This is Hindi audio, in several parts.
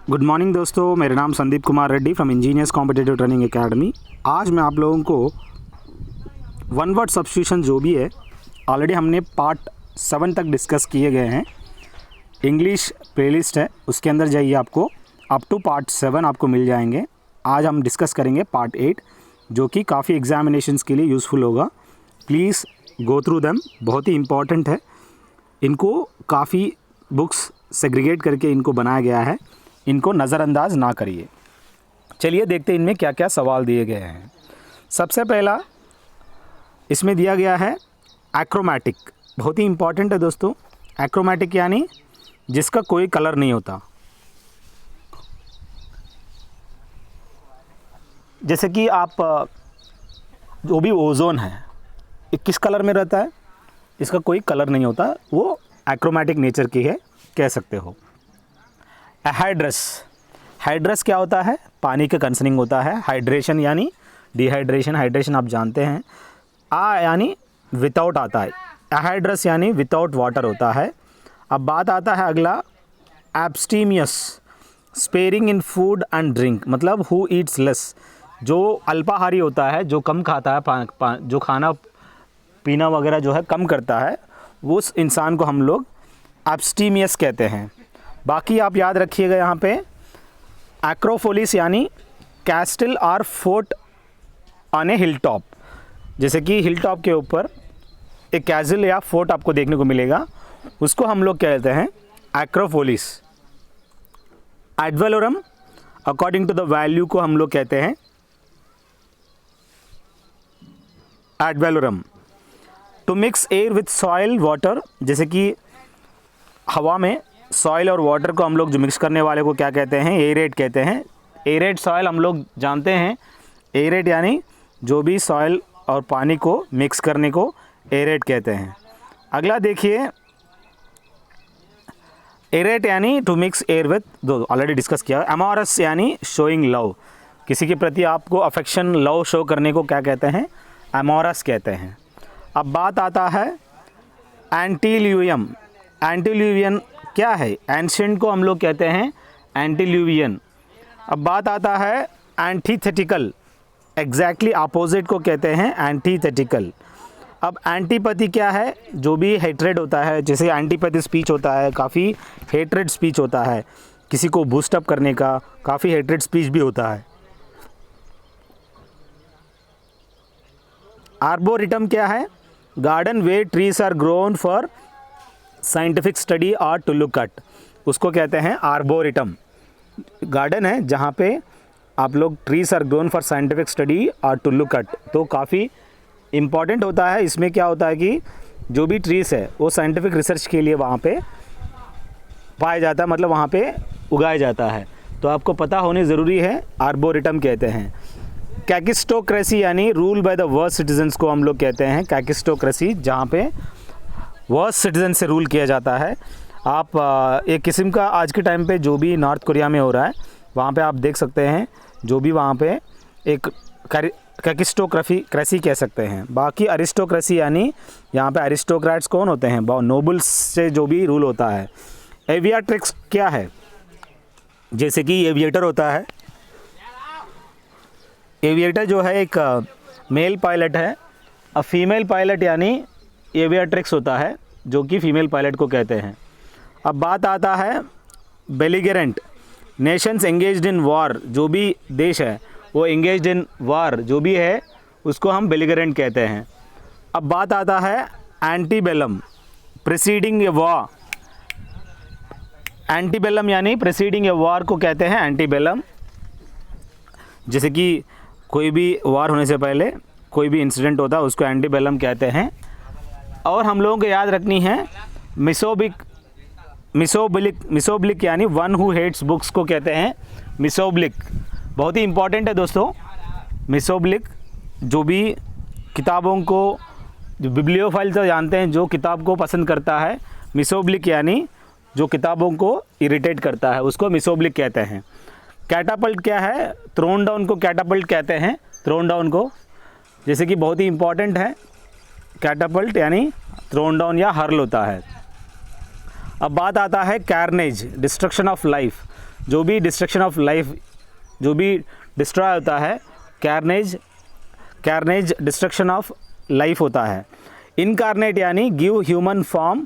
गुड मॉर्निंग दोस्तों, मेरा नाम Sandeep Kumar Reddy from engineers competitive training academy. आज मैं आप लोगों को वन वर्ड सब्स्टिट्यूशन जो भी है ऑलरेडी हमने पार्ट 7 तक डिस्कस किए गए हैं। इंग्लिश प्लेलिस्ट है, उसके अंदर जाइए, आपको अप टू पार्ट 7 आपको मिल जाएंगे। आज हम डिस्कस करेंगे पार्ट 8 जो कि काफ़ी एग्जामिनेशंस के लिए यूज़फुल होगा। प्लीज़ गो थ्रू देम, बहुत ही इम्पॉर्टेंट है। इनको काफ़ी बुक्स सेग्रीगेट करके इनको बनाया गया है, इनको नज़रअंदाज ना करिए। चलिए देखते हैं इनमें क्या क्या सवाल दिए गए हैं। सबसे पहला इसमें दिया गया है एक्रोमेटिक, बहुत ही इम्पॉर्टेंट है दोस्तों। एक्रोमेटिक यानी जिसका कोई कलर नहीं होता। जैसे कि आप जो भी ओजोन है ये किस कलर में रहता है, इसका कोई कलर नहीं होता, वो एक्रोमेटिक नेचर की है, कह सकते हो। हाइड्रस, हाइड्रस क्या होता है? पानी के कंसर्निंग होता है। हाइड्रेशन यानी डिहाइड्रेशन, हाइड्रेशन आप जानते हैं। यानी विदाउट आता है, हाइड्रस यानी विदाउट वाटर होता है। अब बात आता है अगला, abstemious, sparing in food and drink, मतलब हु ईट्स लेस, जो अल्पाहारी होता है, जो कम खाता है, जो खाना पीना वगैरह जो है कम करता है, वो उस इंसान को हम लोग एब्स्टीमियस कहते हैं। बाकी आप याद रखिएगा यहाँ पे एक्रोपोलिस यानी कैस्टल और fort on A hill top. जैसे कि हिल टॉप के ऊपर एक कैसल या फोर्ट आपको देखने को मिलेगा, उसको हम लोग कहते हैं acropolis. Ad valorem according to the value को हम लोग कहते हैं ad valorem. To mix air with soil water, जैसे कि हवा में सॉइल और वाटर को हम लोग जो मिक्स करने वाले को क्या कहते हैं? एरेट कहते हैं। एरेट सॉइल हम लोग जानते हैं, एरेट यानी जो भी सॉइल और पानी को मिक्स करने को एरेट कहते हैं। अगला देखिए, एरेट यानी टू मिक्स एयर विथ, दो ऑलरेडी डिस्कस किया। अमोरस यानी शोइंग लव, किसी के प्रति आपको अफेक्शन लव शो करने को क्या कहते हैं? अमोरस कहते हैं। अब बात आता है एंटील्यूवियम। एंटील्यूवियन क्या है? एंशिएंट को हम लोग कहते हैं एंटील्यूवियन। अब बात आता है एंटीथेटिकल, एग्जैक्टली अपोजिट को कहते हैं एंटीथेटिकल। अब एंटीपैथी क्या है? जो भी हेट्रेड होता है, जैसे एंटीपैथी स्पीच होता है, काफ़ी हेट्रेड स्पीच होता है, किसी को बूस्टअप करने का काफ़ी हेट्रेड स्पीच भी होता है। आर्बोरिटम क्या है? Garden where trees are grown for scientific study और टू लुक एट, उसको कहते हैं आर्बोरिटम। गार्डन है जहाँ पे आप लोग trees are grown for scientific study और टू लुक एट, तो काफ़ी इम्पॉर्टेंट होता है। इसमें क्या होता है कि जो भी ट्रीज है वो साइंटिफिक रिसर्च के लिए वहाँ पे पाया जाता है, मतलब वहाँ पे उगाया जाता है, तो आपको पता होनी ज़रूरी है। आर्बोरिटम कहते हैं। कैकिस्टोक्रेसी यानी rule by the worst citizens को हम लोग कहते हैं कैकिस्टोक्रेसी, जहाँ पे वर्स्ट सिटीजन से रूल किया जाता है। आप एक किस्म का आज के टाइम पे जो भी नॉर्थ कोरिया में हो रहा है, वहाँ पे आप देख सकते हैं, जो भी वहाँ पे एक कैकिस्टोक्रेसी कह सकते हैं। बाकी अरिस्टोक्रेसी यानी यहाँ पे अरिस्टोक्रेट्स कौन होते हैं? नोबल्स से जो भी रूल होता है। एविएट्रिक्स क्या है? जैसे कि एविएटर होता है, एविएटर जो है एक मेल पायलट है, और फीमेल पायलट यानी एविएट्रिक्स होता है, जो कि फीमेल पायलट को कहते हैं। अब बात आता है बेलिगरेंट, नेशंस एंगेज्ड इन वॉर, जो भी देश है वो एंगेज्ड इन वॉर जो भी है उसको हम बेलिगरेंट कहते हैं। अब बात आता है एंटीबेलम, प्रीसीडिंग ए वॉर। एंटीबेलम यानी प्रीसीडिंग ए वॉर को कहते हैं एंटीबेलम। जैसे कि कोई भी वॉर होने से पहले कोई भी इंसिडेंट होता है उसको एंटीबेलम कहते हैं। और हम लोगों को याद रखनी है मिसोब्लिक यानी वन हु हेट्स बुक्स को कहते हैं मिसोब्लिक, बहुत ही इंपॉर्टेंट है दोस्तों। मिसोब्लिक जो भी किताबों को, जो बिब्लियोफाइल तो जानते हैं, जो किताब को पसंद करता है, मिसोब्लिक यानी जो किताबों को इरिटेट करता है उसको मिसोब्लिक कहते हैं। कैटापल्ट क्या है? थ्रोन डाउन को कैटापल्ट कहते हैं, थ्रोन डाउन को, जैसे कि बहुत ही इंपॉर्टेंट है। कैटापल्ट यानी थ्रोन डाउन या हर्ल होता है। अब बात आता है कैरनेज, डिस्ट्रक्शन ऑफ लाइफ। जो भी डिस्ट्रक्शन ऑफ लाइफ, जो भी डिस्ट्रॉय होता है, कैरनेज डिस्ट्रक्शन ऑफ लाइफ होता है। इनकारनेट यानी give human form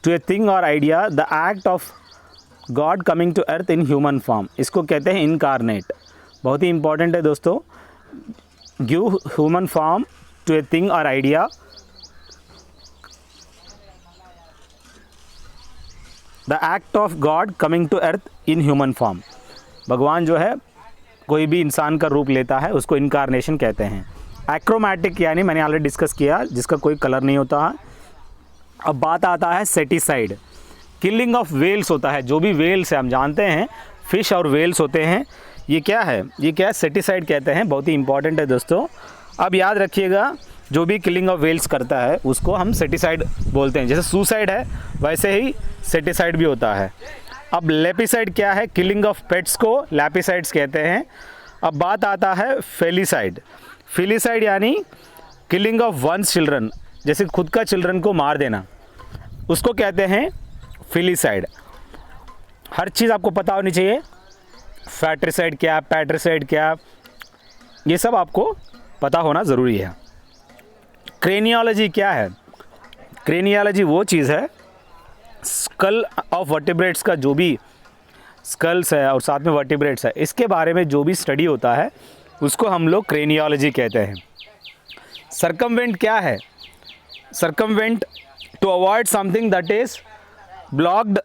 to a thing और idea, the act of God coming to earth in human form, इसको कहते हैं इनकारनेट। बहुत ही इंपॉर्टेंट है दोस्तों। Give human form to a thing और idea, the act of God coming to earth in human form. भगवान जो है कोई भी इंसान का रूप लेता है, उसको इनकारनेशन कहते हैं। एक्रोमैटिक यानी मैंने ऑलरेडी डिस्कस किया, जिसका कोई कलर नहीं होता है। अब बात आता है सेटिसाइड, किलिंग ऑफ वेल्स होता है। जो भी वेल्स है, हम जानते हैं फिश और वेल्स होते हैं, ये क्या है, ये क्या है, सेटिसाइड कहते हैं। बहुत ही इंपॉर्टेंट है दोस्तों। अब याद रखिएगा, जो भी किलिंग ऑफ वेल्स करता है उसको हम सेटिसाइड बोलते हैं। जैसे सुसाइड है वैसे ही सेटिसाइड भी होता है। अब लेपिसाइड क्या है, किलिंग ऑफ पेट्स को लैपिसाइड्स कहते हैं। अब बात आता है फेलिसाइड। फेलिसाइड यानी किलिंग ऑफ वंस चिल्ड्रन, जैसे खुद का चिल्ड्रन को मार देना, उसको कहते हैं फेलिसाइड। हर चीज़ आपको पता होनी चाहिए, फैट्रिसाइड क्या, पैट्रिसाइड क्या, ये सब आपको पता होना ज़रूरी है। क्रेनियोलॉजी क्या है, क्रेनियोलॉजी वो चीज़ है, स्कल ऑफ वर्टिब्रेट्स का, जो भी स्कल्स है और साथ में वर्टिब्रेट्स है, इसके बारे में जो भी स्टडी होता है उसको हम लोग क्रेनियोलॉजी कहते हैं। सर्कमवेंट क्या है, circumvent to avoid something that is blocked,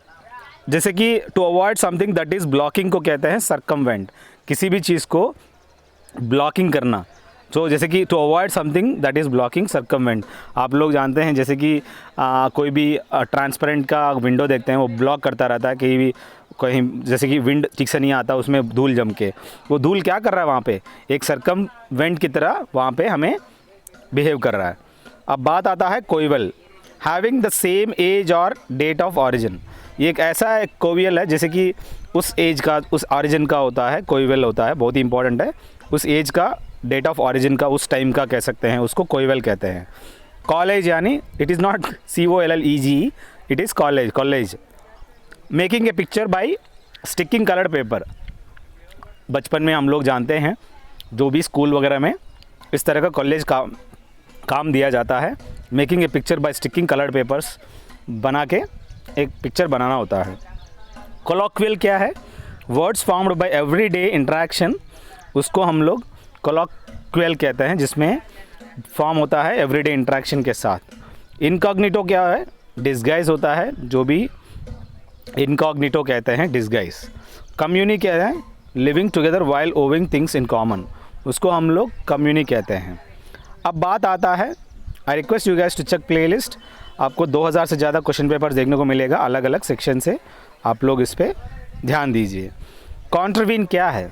जैसे कि to avoid something that is blocking को कहते हैं सर्कमवेंट। किसी भी चीज़ को ब्लॉकिंग करना, तो जैसे कि to avoid something that is blocking circumvent. आप लोग जानते हैं जैसे कि कोई भी ट्रांसपेरेंट का विंडो देखते हैं, वो ब्लॉक करता रहता है कहीं भी, कहीं जैसे कि विंड ठीक से नहीं आता, उसमें धूल जम के, वो धूल क्या कर रहा है वहाँ पे, एक सर्कमवेंट की तरह वहाँ पे हमें बिहेव कर रहा है। अब बात आता है कोइवल, हैविंग द सेम एज और डेट ऑफ ऑरिजिन। ये एक ऐसा एक कोवियल है जैसे कि उस एज का, उस ऑरिजिन का होता है, कोइवल होता है। बहुत ही इंपॉर्टेंट है, उस एज का, डेट ऑफ ऑरिजिन का, उस टाइम का कह सकते हैं, उसको कोइवल कहते हैं। कॉलेज यानी it is not COLLEGE, it is collage, collage. Making a picture by sticking coloured paper. बचपन में हम लोग जानते हैं, जो भी स्कूल वगैरह में इस तरह का कॉलेज का काम दिया जाता है, making a picture by sticking coloured papers, बना के एक पिक्चर बनाना होता है। कोलॉक्वियल क्या है, words formed by everyday interaction, उसको हम लोग कोलॉक्वियल कहते हैं, जिसमें फॉर्म होता है एवरीडे इंटरेक्शन के साथ। इनकॉग्निटो क्या है, डिस्गाइज होता है, जो भी इनकॉग्निटो कहते हैं, डिस्गाइज। कम्युनी क्या है, living together while owing things in common, उसको हम लोग कम्युनी कहते हैं। अब बात आता है, I request you guys to check playlist. आपको 2000 से ज़्यादा क्वेश्चन पेपर्स देखने को मिलेगा अलग अलग सेक्शन से, आप लोग इस पर ध्यान दीजिए। कॉन्ट्रवीन क्या है,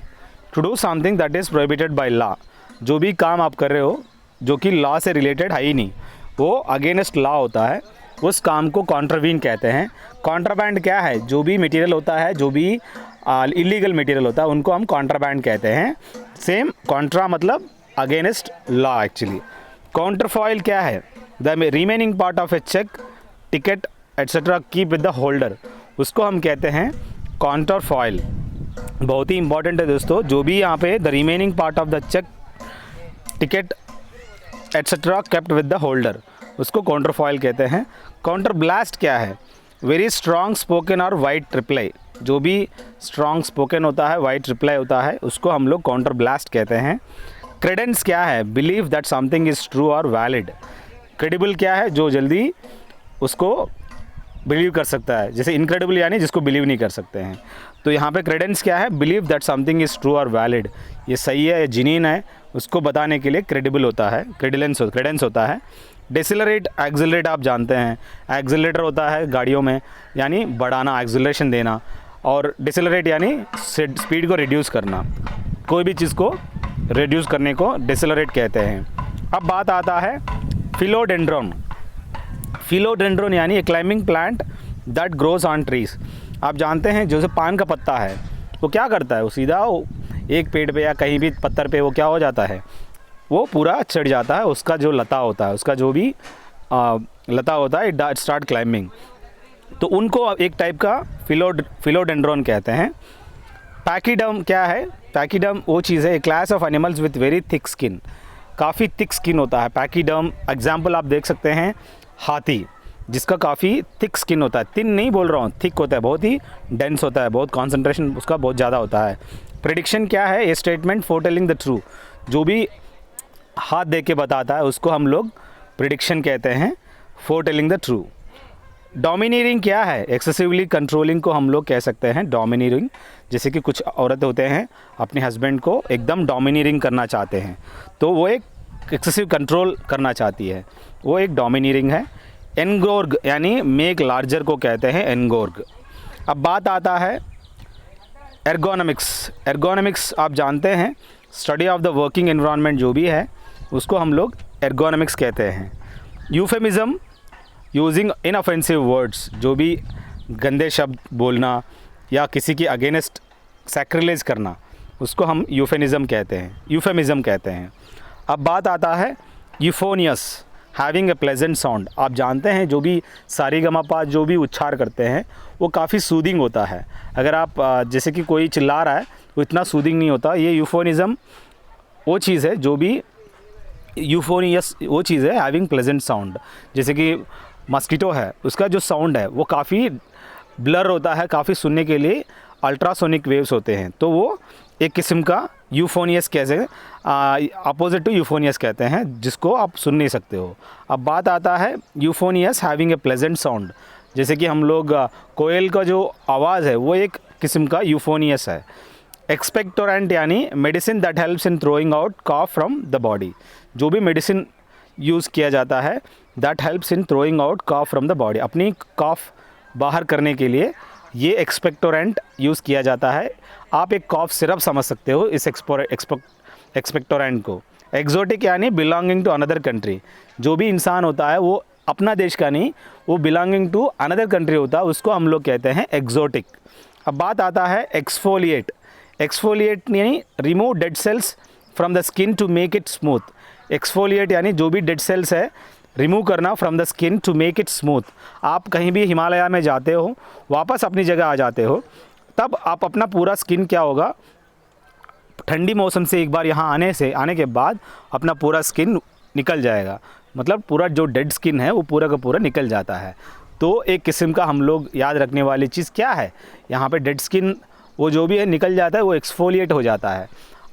to do something that is prohibited by law. जो भी काम आप कर रहे हो जो कि लॉ से रिलेटेड है ही नहीं, वो अगेंस्ट लॉ होता है, उस काम को कॉन्ट्रवीन कहते हैं। कॉन्ट्राबैंड क्या है, जो भी मटेरियल होता है, जो भी इलीगल मटेरियल होता है, उनको हम कॉन्ट्राबैंड कहते हैं। सेम, कॉन्ट्रा मतलब अगेंस्ट लॉ एक्चुअली। काउंटरफॉइल क्या है, the remaining part of a cheque, ticket etcetera keep with the holder, उसको हम कहते हैं काउंटरफॉइल। बहुत ही इंपॉर्टेंट है दोस्तों, जो भी यहाँ पे the remaining part of the cheque, ticket etcetera kept with the holder, उसको काउंटरफॉइल कहते हैं। काउंटर ब्लास्ट क्या है, वेरी स्ट्रॉन्ग स्पोकन और वाइट रिप्लाई, जो भी स्ट्रॉन्ग स्पोकन होता है, वाइट रिप्लाई होता है, उसको हम लोग काउंटर ब्लास्ट कहते हैं। क्रेडेंस क्या है, believe that something is true और वैलिड। क्रेडिबल क्या है, जो जल्दी उसको बिलीव कर सकता है, जैसे इनक्रेडिबल यानी जिसको बिलीव नहीं कर सकते हैं। तो यहाँ पे क्रेडेंस क्या है, believe that something is true और वैलिड, ये सही है या जिनीन है, उसको बताने के लिए क्रेडिबल होता है, क्रेडेंस होता है। डिसेलरेट, एक्सेलरेट आप जानते हैं, एक्सेलरेटर होता है गाड़ियों में, यानी बढ़ाना, एक्सेलरेशन देना, और डिसेलरेट यानी स्पीड को रिड्यूस करना, कोई भी चीज़ को रिड्यूस करने को डिसेलरेट कहते हैं। अब बात आता है फिलोडेंड्रोन। फिलोडेंड्रोन यानी a climbing plant that grows on trees. आप जानते हैं जैसे पान का पत्ता है, वो क्या करता है, वो सीधा एक पेड़ पे या कहीं भी पत्थर पे वो क्या हो जाता है, वो पूरा चढ़ जाता है, उसका जो लता होता है, उसका जो भी लता होता है, इट स्टार्ट क्लाइंबिंग। तो उनको एक टाइप का फिलोडेंड्रॉन कहते हैं। पैकीडर्म क्या है? पैकीडर्म वो चीज़ है, class of animals with very thick skin, काफ़ी थिक स्किन होता है पैकीडर्म। एग्जाम्पल आप देख सकते हैं हाथी, जिसका काफ़ी थिक स्किन होता है, थिन नहीं बोल रहा हूँ, थिक होता है, बहुत ही डेंस होता है, बहुत कॉन्सेंट्रेशन उसका बहुत ज़्यादा होता है। प्रेडिक्शन क्या है? ये स्टेटमेंट फोरटेलिंग द ट्रू, जो भी हाथ दे के बताता है उसको हम लोग प्रेडिक्शन कहते हैं, फोरटेलिंग द ट्रू। डोमिनेटिंग क्या है? एक्सेसिवली कंट्रोलिंग को हम लोग कह सकते हैं डोमिनेटिंग। जैसे कि कुछ औरतें होते हैं अपने हस्बैंड को एकदम डोमिनेटिंग करना चाहते हैं, तो वो एक एक्सेसिव कंट्रोल करना चाहती है, वो एक डोमिनेटिंग है। एनगोर्ग यानी मेक लार्जर को कहते हैं एनगोर्ग। अब बात आता है एर्गोनॉमिक्स। एर्गोनॉमिक्स आप जानते हैं, study of the working environment जो भी है उसको हम लोग एर्गोनॉमिक्स कहते हैं। यूफेमिज्म, यूजिंग इनऑफेंसिव वर्ड्स, जो भी गंदे शब्द बोलना या किसी की अगेंस्ट सैक्रिलेज करना, उसको हम यूफेमिज्म कहते हैं। अब बात आता है यूफोनियस, हैविंग ए प्लेजेंट साउंड। आप जानते हैं जो भी सारेगामापा जो भी उच्चार करते हैं वो काफ़ी सूदिंग होता है। अगर आप जैसे कि कोई चिल्ला रहा है वो इतना सूदिंग नहीं होता। ये यूफोनिज्म वो चीज़ है, जो भी यूफोनियस वो चीज़ है हैविंग प्लेजेंट साउंड। जैसे कि मस्कीटो है, उसका जो साउंड है वो काफ़ी ब्लर होता है, काफ़ी सुनने के लिए अल्ट्रासोनिक वेव्स होते हैं, तो वो एक किस्म का यूफोनियस कैसे अपोजिट टू यूफोनियस कहते हैं, जिसको आप सुन नहीं सकते हो। अब बात आता है यूफोनियस हैविंग ए प्लेजेंट साउंड। जैसे कि हम लोग कोयल का जो आवाज़ है वो एक किस्म का यूफोनियस है। एक्सपेक्टोरेंट यानी medicine that helps in throwing out cough from the body, जो भी मेडिसिन यूज़ किया जाता है that helps in throwing out cough from the body, अपनी कॉफ बाहर करने के लिए ये एक्सपेक्टोरेंट यूज़ किया जाता है। आप एक कॉफ सिरप समझ सकते हो इस एक्सपेक्टोरेंट को। एक्जोटिक यानी बिलोंगिंग टू अनदर कंट्री, जो भी इंसान होता है वो अपना देश का नहीं, वो बिलोंगिंग टू अनदर कंट्री होता है, उसको हम लोग कहते हैं एक्जोटिक। अब बात आता है एक्सफोलिएट। एक्सफोलिएट यानी remove dead cells from the skin to make it smooth. Exfoliate यानी जो भी डेड सेल्स है रिमूव करना from the skin to make it smooth. आप कहीं भी हिमालय में जाते हो, वापस अपनी जगह आ जाते हो, तब आप अपना पूरा स्किन क्या होगा, ठंडी मौसम से एक बार यहाँ आने के बाद अपना पूरा स्किन निकल जाएगा, मतलब पूरा जो डेड स्किन है वो पूरा का पूरा निकल जाता है। तो एक किस्म का हम लोग याद रखने वाली चीज़ क्या है, यहाँ पे डेड स्किन वो जो भी है निकल जाता है, वो एक्सफोलिएट हो जाता है।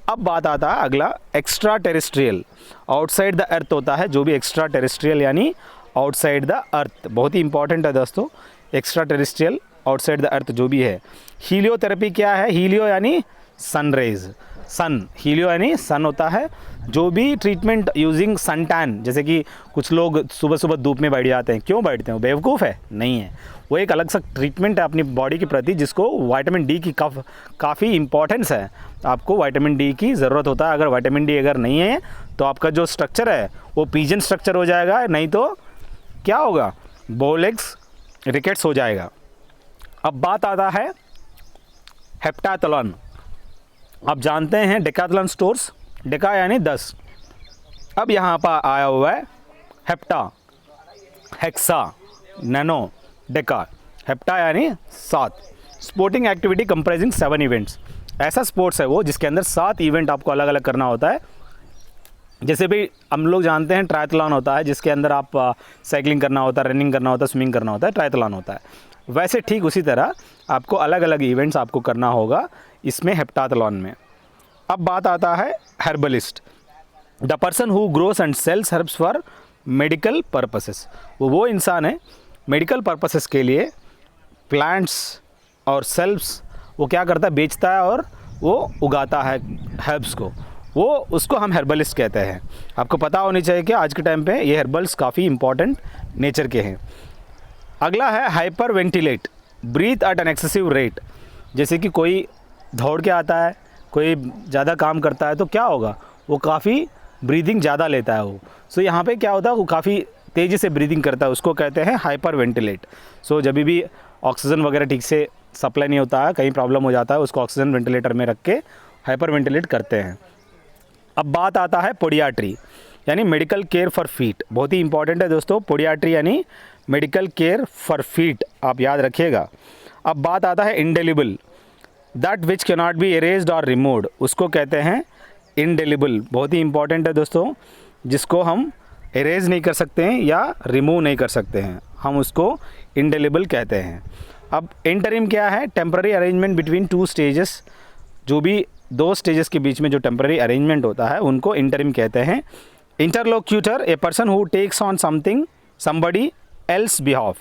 अब बात आता है अगला extra terrestrial. Outside the earth होता है जो भी एक्स्ट्रा टेरेस्ट्रियल यानी आउटसाइड द अर्थ, बहुत ही इंपॉर्टेंट है दोस्तों। Extra terrestrial outside the earth जो भी है। हीलियोथेरेपी क्या है? हीलियो यानी सनरेज, सन, हीलियो यानी सन होता है। जो भी ट्रीटमेंट यूजिंग सन टैन, जैसे कि कुछ लोग सुबह सुबह धूप में बैठ जाते हैं, क्यों बैठते हैं? वो बेवकूफ़ है? नहीं है, वो एक अलग सा ट्रीटमेंट है अपनी बॉडी के प्रति, जिसको विटामिन डी की काफ़ी इंपॉर्टेंस है। आपको विटामिन डी की ज़रूरत होता है। अगर विटामिन डी अगर नहीं है तो आपका जो स्ट्रक्चर है वो पिजन स्ट्रक्चर हो जाएगा, नहीं तो क्या होगा, बोलेक्स रिकेट्स हो जाएगा। अब बात आता है हेप्टाथलॉन। आप जानते हैं डेकाथलॉन स्टोर्स, डेका यानी 10, अब यहाँ पर आया हुआ है hepta, hexa, nano, Deka. Hepta यानी 7। Sporting activity comprising 7 events. ऐसा स्पोर्ट्स है वो जिसके अंदर 7 इवेंट आपको अलग अलग करना होता है। जैसे भी हम लोग जानते हैं ट्रायथलॉन होता है जिसके अंदर आप साइकिलिंग करना होता है, रनिंग करना होता है, स्विमिंग करना होता है, ट्रायथलॉन होता है। वैसे ठीक उसी तरह आपको अलग अलग इवेंट्स आपको करना होगा इसमें हेप्टाथलॉन में। अब बात आता है herbalist, the person who grows and sells herbs for medical purposes. वो इंसान है मेडिकल पर्पसेस के लिए प्लांट्स और सेल्स वो क्या करता है, बेचता है और वो उगाता है हर्ब्स को, वो उसको हम हर्बलिस्ट कहते हैं। आपको पता होनी चाहिए कि आज के टाइम पे ये हर्बल्स काफ़ी इंपॉर्टेंट नेचर के हैं। अगला है hyperventilate, breathe at an excessive rate. जैसे कि कोई दौड़ के आता है, कोई ज़्यादा काम करता है तो क्या होगा, वो काफ़ी ब्रीदिंग ज़्यादा लेता है वो। सो यहाँ पे क्या होता है, वो काफ़ी तेज़ी से ब्रीदिंग करता है, उसको कहते हैं हाइपर वेंटिलेट। सो जब भी ऑक्सीजन वगैरह ठीक से सप्लाई नहीं होता है, कहीं प्रॉब्लम हो जाता है, उसको ऑक्सीजन वेंटिलेटर में रख के हाइपर वेंटिलेट करते हैं। अब बात आता है पोडियाट्री यानी मेडिकल केयर फॉर फीट। बहुत ही इंपॉर्टेंट है दोस्तों, पोडियाट्री यानी मेडिकल केयर फॉर फीट। आप याद रखिएगा। अब बात आता है indelible, that which can not be erased और रिमूव्ड, उसको कहते हैं इंडेलिबल। बहुत ही इंपॉर्टेंट है दोस्तों, जिसको हम इरेज नहीं कर सकते हैं या रिमूव नहीं कर सकते हैं, हम उसको इंडेलिबल कहते हैं। अब इंटरिम क्या है? Temporary arrangement between two stages, जो भी दो स्टेजेस के बीच में जो टेम्पररी अरेंजमेंट होता है उनको इंटरिम कहते हैं। Interlocutor, a person who takes on something somebody else behalf,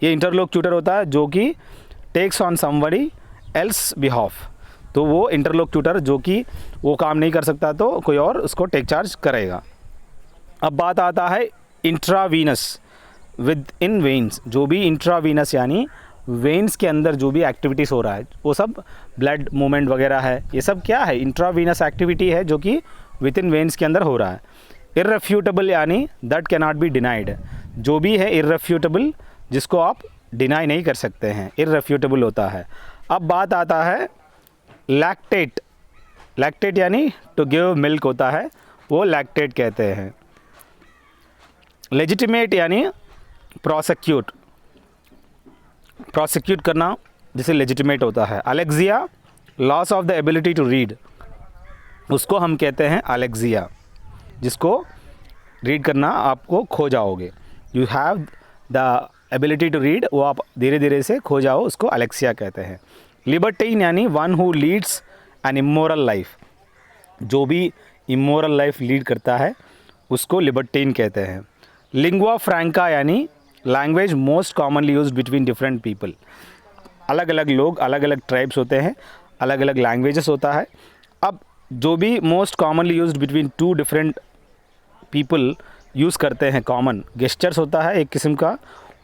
ये इंटरलोक्यूटर होता है जो कि takes on somebody else behalf, तो वो इंटरलोक्यूटर जो कि वो काम नहीं कर सकता तो कोई और उसको टेक चार्ज करेगा। अब बात आता है इंट्रावीनस, विद इन वेन्स, जो भी इंट्रावीनस यानी वेन्स के अंदर जो भी एक्टिविटीज़ हो रहा है वो सब ब्लड मूवमेंट वगैरह है, ये सब क्या है? इंट्रावीनस एक्टिविटी है जो कि विद इन वेन्स के अंदर हो रहा है। इर्रेफ्यूटेबल यानी that can not be denied, जो भी है इर्रेफ्यूटेबल जिसको आप डिनाई नहीं कर सकते हैं, इर्रेफ्यूटेबल होता है। अब बात आता है लैक्टेट, लैक्टेट यानी टू गिव मिल्क होता है, वो लैक्टेट कहते हैं। लेजिटिमेट यानी प्रोसिक्यूट, प्रोसिक्यूट करना जिसे लेजिटिमेट होता है। Alexia, loss of the ability to read, उसको हम कहते हैं अलेक्सिया, जिसको रीड करना आपको खो जाओगे, you have the ability to read, वो आप धीरे धीरे से खो जाओ, उसको अलेक्सिया कहते हैं। लिबर्टीन यानी one who leads an immoral life, जो भी इमोरल लाइफ लीड करता है उसको लिबर्टीन कहते हैं। लिंगुआ फ्रैंका यानी language most commonly used between different people, अलग अलग लोग, अलग अलग ट्राइब्स होते हैं, अलग अलग लैंग्वेजेस होता है। अब जो भी most commonly used between two different people use करते हैं, कॉमन गेस्चर्स होता है एक किस्म का,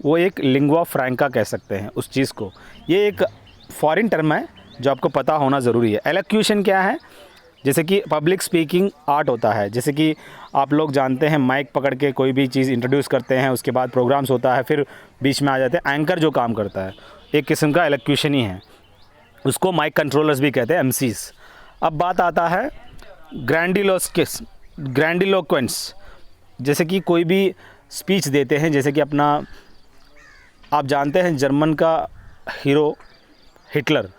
वो एक लिंगुआ फ्रैंका कह सकते हैं उस चीज़ को। ये एक फॉरेन टर्म है जो आपको पता होना ज़रूरी है। एलोक्यूशन क्या है? जैसे कि पब्लिक स्पीकिंग आर्ट होता है, जैसे कि आप लोग जानते हैं माइक पकड़ के कोई भी चीज़ इंट्रोड्यूस करते हैं, उसके बाद प्रोग्राम्स होता है, फिर बीच में आ जाते हैं, एंकर जो काम करता है एक किस्म का एलोक्यूशन ही है, उसको माइक कंट्रोलर्स भी कहते हैं, एमसीज। अब बात आता है ग्रैंडिलोक्वेंस, जैसे कि कोई भी स्पीच देते हैं, जैसे कि अपना आप जानते हैं जर्मन का हीरो हिटलर,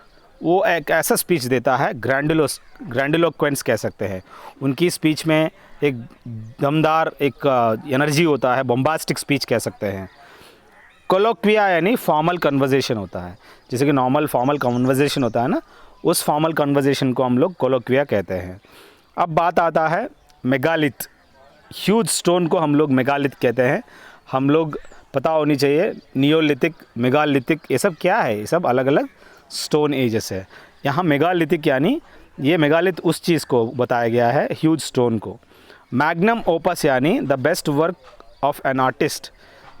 वो एक ऐसा स्पीच देता है, ग्रैंडिलोक्वेंस कह सकते हैं। उनकी स्पीच में एक दमदार एक एनर्जी होता है, बॉम्बास्टिक स्पीच कह सकते हैं। कोलोक्विया यानी फॉर्मल कन्वर्जेशन होता है, जैसे कि नॉर्मल फॉर्मल कन्वर्जेशन होता है ना, उस फॉर्मल कन्वर्जेशन को हम लोग कोलोक्विया कहते हैं। अब बात आता है मेगालिथ, ह्यूज स्टोन को हम लोग मेगालिथ कहते हैं। हम लोग पता होनी चाहिए नियोलिथिक, मेगालिथिक, ये सब क्या है? ये सब अलग अलग स्टोन एजेस है। यहाँ मेगालिथिक यानी ये मेगालिथ उस चीज़ को बताया गया है, ह्यूज स्टोन को। मैग्नम ओपस यानी the best work of an artist,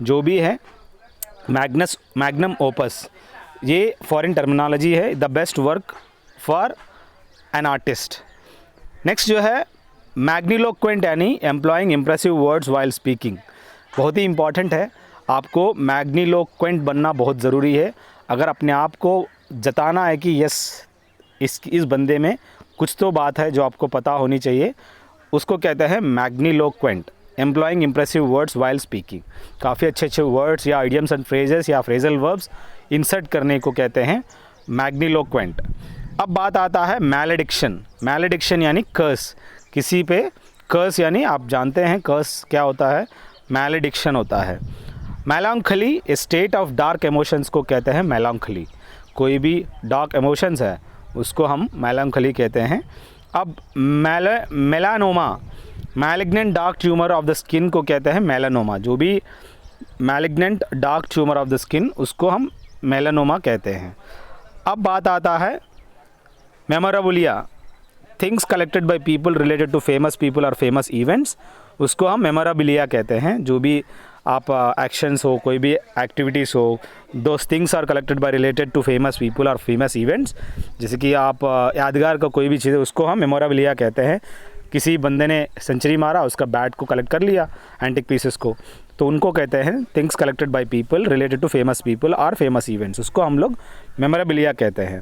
जो भी है मैग्नम ओपस, ये फॉरेन टर्मिनोलॉजी है, the best work for an artist. Next जो है मैग्निलोक्वेंट यानी employing impressive words while speaking, बहुत ही इंपॉर्टेंट है, आपको मैग्निलोक्वेंट बनना बहुत ज़रूरी है। अगर अपने आप को जताना है कि यस इस बंदे में कुछ तो बात है जो आपको पता होनी चाहिए, उसको कहते हैं magniloquent, employing impressive words while speaking. काफ़ी अच्छे अच्छे वर्ड्स या आइडियम्स एंड फ्रेजेस या फ्रेजल वर्ब्स इंसर्ट करने को कहते हैं मैग्निलोक्वेंट। अब बात आता है मैलेडिक्शन, मैलेडिक्शन यानी कर्स, किसी पे कर्स, यानी आप जानते हैं कर्स क्या होता है, मैलेडिक्शन होता है। मेलांखली, ए स्टेट ऑफ डार्क इमोशंस को कहते हैं मेलांखली, कोई भी डार्क इमोशंस है उसको हम मेलांखली कहते हैं। अब melanoma, malignant dark tumour of the skin को कहते हैं मेलानोमा, जो भी malignant dark tumour of the skin उसको हम मेलानोमा कहते हैं। अब बात आता है memorabilia, things collected by people related to famous people और फेमस इवेंट्स, उसको हम मेमोरेबिलिया कहते हैं। जो भी आप एक्शंस हो, कोई भी एक्टिविटीज़ हो, those things are collected by related to famous people और फेमस इवेंट्स, जैसे कि आप यादगार का कोई भी चीज़ है उसको हम मेमोरेबिलिया कहते हैं। किसी बंदे ने सेंचुरी मारा, उसका बैट को कलेक्ट कर लिया, एंटिक पीसेस को, तो उनको कहते हैं things collected by people related to famous people और फेमस इवेंट्स, उसको हम लोग मेमोरेबिलिया कहते हैं।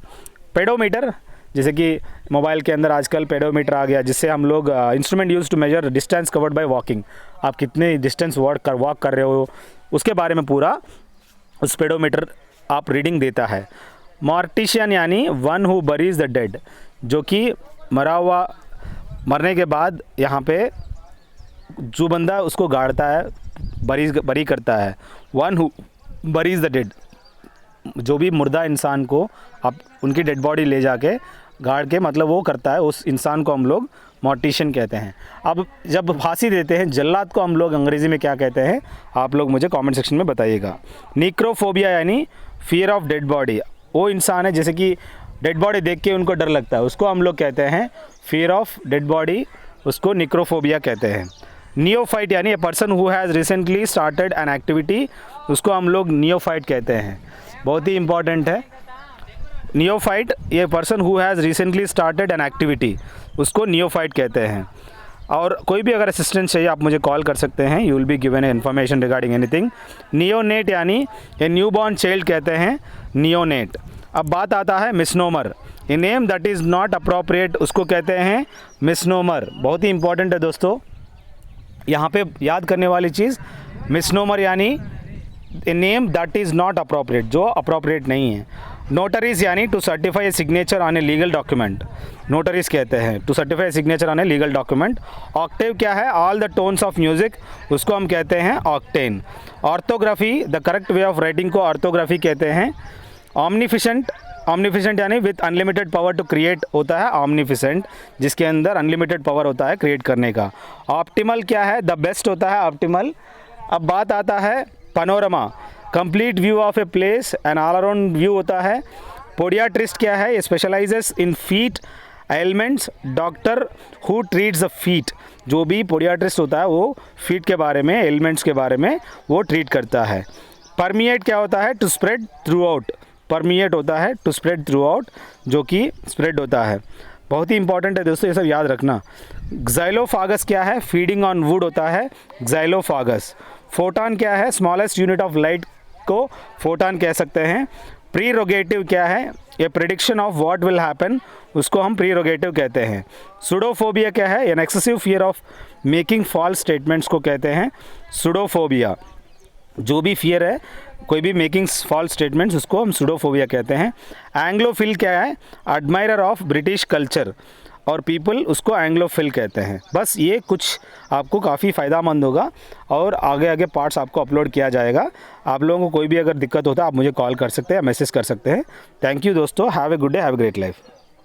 पेडोमीटर, जैसे कि मोबाइल के अंदर आजकल पेडोमीटर आ गया, जिससे हम लोग instrument used to measure distance covered by walking, आप कितने डिस्टेंस वॉक कर रहे हो उसके बारे में पूरा उस पेडोमीटर आप रीडिंग देता है। मॉर्टिशियन यानी वन हु बरीज द डेड, जो कि मरने के बाद यहाँ पे जो बंदा उसको गाड़ता है, बरी करता है। वन हु बरीज द डेड, जो भी मुर्दा इंसान को आप उनकी डेड बॉडी ले जाके गाड़ के मतलब वो करता है, उस इंसान को हम लोग मॉर्टिशियन कहते हैं। अब जब फांसी देते हैं जल्लाद को हम लोग अंग्रेज़ी में क्या कहते हैं, आप लोग मुझे कमेंट सेक्शन में बताइएगा। निक्रोफोबिया यानी फियर ऑफ डेड बॉडी, वो इंसान है जैसे कि डेड बॉडी देख के उनको डर लगता है, उसको हम लोग कहते हैं फियर ऑफ डेड बॉडी, उसको निक्रोफोबिया कहते हैं। नियोफाइट यानी ए person who has recently started an activity, उसको हम लोग नियोफाइट कहते हैं। बहुत ही इंपॉर्टेंट है। नियोफाइट, ये person who has recently started an activity, उसको नियोफाइट कहते हैं। और कोई भी अगर असिस्टेंस चाहिए आप मुझे कॉल कर सकते हैं, you will be given A information regarding anything. Neonate यानी ए न्यूबॉर्न चाइल्ड कहते हैं नियोनेट। अब बात आता है misnomer, A name that is not appropriate, उसको कहते हैं मिसनोमर। बहुत ही इंपॉर्टेंट है दोस्तों, यहाँ पे याद करने वाली चीज़, मिसनोमर यानी a name that is not appropriate, जो अप्रोप्रिएट नहीं है। नोटरीज यानी to certify a signature on a legal document, notaries कहते हैं to certify signature on a legal document. Octave क्या है, all the tones of music, उसको हम कहते हैं octane. Orthography, the correct way of writing को ऑर्थोग्राफी कहते हैं। ऑमनिफिशेंट, ऑमनिफिशेंट यानी with unlimited power to create होता है ऑमनिफिशेंट, जिसके अंदर अनलिमिटेड पावर होता है क्रिएट करने का। ऑप्टिमल क्या है, द बेस्ट होता है ऑप्टिमल। अब बात आता है panorama, complete view of a place, an all around view होता है। पोडियाट्रिस्ट क्या है, specialises in feet ailments, doctor who treats the feet, जो भी पोडियाट्रिस्ट होता है वो फीट के बारे में, एलिमेंट्स के बारे में वो ट्रीट करता है। परमिएट क्या होता है, to spread throughout, permeate होता है टू स्प्रेड थ्रू आउट, जो कि स्प्रेड होता है। बहुत ही इंपॉर्टेंट है दोस्तों, ये सब याद रखना। ज़ाइलोफागस क्या है, फीडिंग ऑन वुड होता है ज़ाइलोफागस। फोटॉन क्या है, स्मॉलेस्ट यूनिट ऑफ लाइट को फोटॉन कह सकते हैं। प्रीरोगेटिव क्या है, ये prediction of what will happen, उसको हम प्रीरोगेटिव कहते हैं। सुडोफोबिया क्या है, an excessive fear of making false statements को कहते हैं सुडोफोबिया। जो भी फियर है, कोई भी मेकिंग फॉल्स स्टेटमेंट्स, उसको हम सुडोफोबिया कहते हैं। एंग्लोफिल क्या है, एडमायरर ऑफ ब्रिटिश कल्चर और पीपल, उसको एंग्लोफिल कहते हैं। बस ये कुछ आपको काफ़ी फ़ायदामंद होगा और आगे आगे पार्ट्स आपको अपलोड किया जाएगा। आप लोगों को कोई भी अगर दिक्कत होता है आप मुझे कॉल कर सकते हैं या मैसेज कर सकते हैं। थैंक यू दोस्तों, have a good day, have a great life.